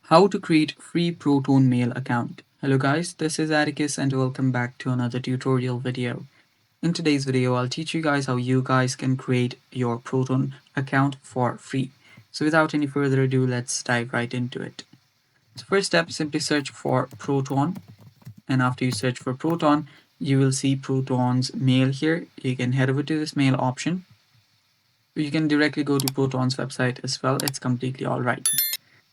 How to create free Proton Mail account. Hello guys, this is Atticus and welcome back to another tutorial video. In today's video, I'll teach you guys how you guys can create your Proton account for free. So without any further ado, let's dive right into it. So first step, simply search for Proton, and after you search for Proton, you will see Proton's mail here. You can head over to this mail option. You can directly go to Proton's website as well. It's completely alright.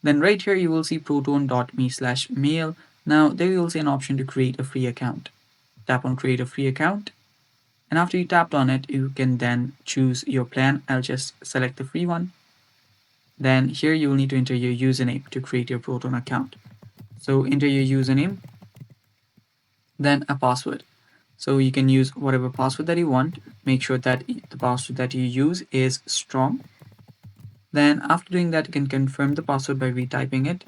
Then right here you will see proton.me/mail. Now there you will see an option to create a free account. Tap on create a free account, and after you tapped on it, you can then choose your plan. I'll just select the free one. Then here you will need to enter your username to create your Proton account. So enter your username, then a password. So you can use whatever password that you want. Make sure that the password that you use is strong. Then after doing that, you can confirm the password by retyping it.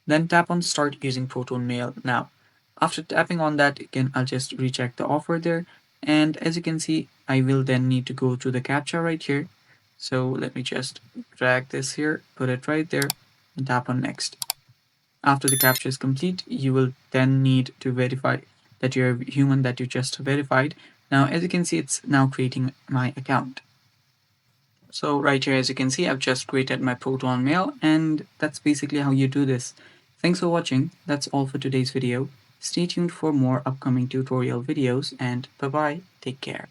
Then tap on start using Proton Mail now. After tapping on that, I'll just recheck the offer there. And as you can see, I will then need to go to the captcha right here. So let me just drag this here, put it right there, and tap on next. After the captcha is complete, you will then need to verify that you're a human that you just verified. Now, as you can see, it's now creating my account. So right here, as you can see, I've just created my Proton Mail, and that's basically how you do this. Thanks for watching. That's all for today's video. Stay tuned for more upcoming tutorial videos, and bye bye. Take care.